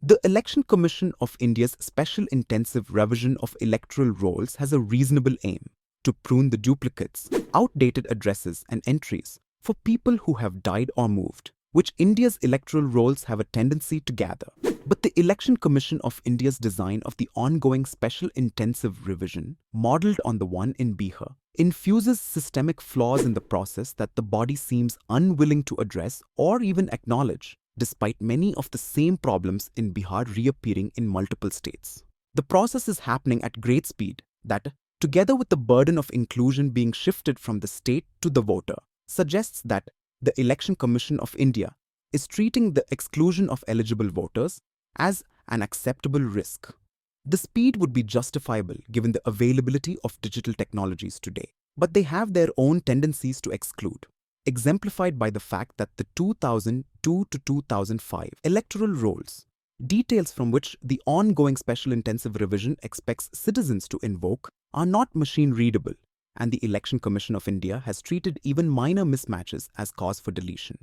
The Election Commission of India's special intensive revision of electoral rolls has a reasonable aim to prune the duplicates, outdated addresses and entries for people who have died or moved, which India's electoral rolls have a tendency to gather. But the Election Commission of India's design of the ongoing special intensive revision, modelled on the one in Bihar, infuses systemic flaws in the process that the body seems unwilling to address or even acknowledge, despite many of the same problems in Bihar reappearing in multiple states. The process is happening at great speed that, together with the burden of inclusion being shifted from the state to the voter, suggests that the Election Commission of India is treating the exclusion of eligible voters as an acceptable risk. The speed would be justifiable given the availability of digital technologies today, but they have their own tendencies to exclude, exemplified by the fact that the 2002 to 2005 electoral rolls, details from which the ongoing special intensive revision expects citizens to invoke, are not machine-readable, and the Election Commission of India has treated even minor mismatches as cause for deletion.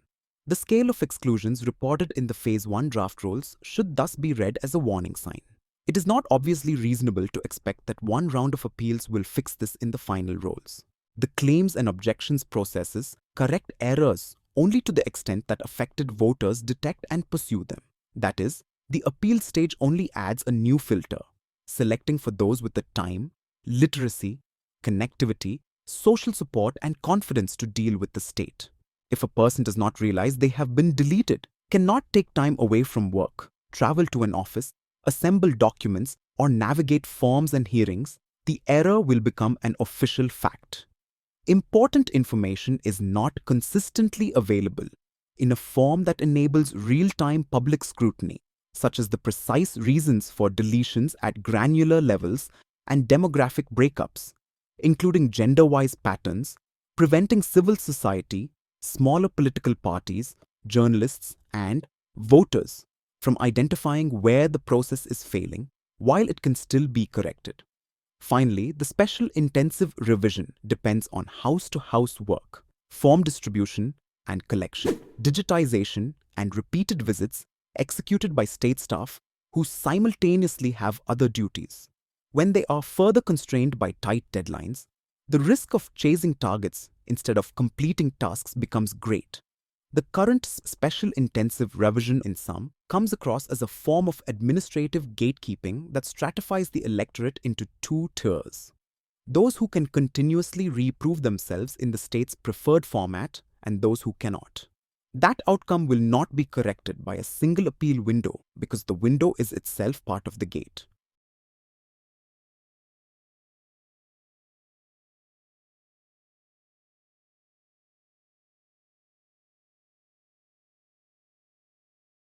The scale of exclusions reported in the Phase 1 draft rolls should thus be read as a warning sign. It is not obviously reasonable to expect that one round of appeals will fix this in the final rolls. The claims and objections processes correct errors only to the extent that affected voters detect and pursue them. That is, the appeal stage only adds a new filter, selecting for those with the time, literacy, connectivity, social support and confidence to deal with the state. If a person does not realize they have been deleted, cannot take time away from work, travel to an office, assemble documents, or navigate forms and hearings, the error will become an official fact. Important information is not consistently available in a form that enables real-time public scrutiny, such as the precise reasons for deletions at granular levels and demographic breakups, including gender-wise patterns, preventing civil society, smaller political parties, journalists, and voters from identifying where the process is failing while it can still be corrected. Finally, the special intensive revision depends on house-to-house work, form distribution and collection, digitization, and repeated visits executed by state staff who simultaneously have other duties. When they are further constrained by tight deadlines, the risk of chasing targets instead of completing tasks becomes great. The current special intensive revision in sum comes across as a form of administrative gatekeeping that stratifies the electorate into two tiers: those who can continuously reprove themselves in the state's preferred format and those who cannot. That outcome will not be corrected by a single appeal window because the window is itself part of the gate.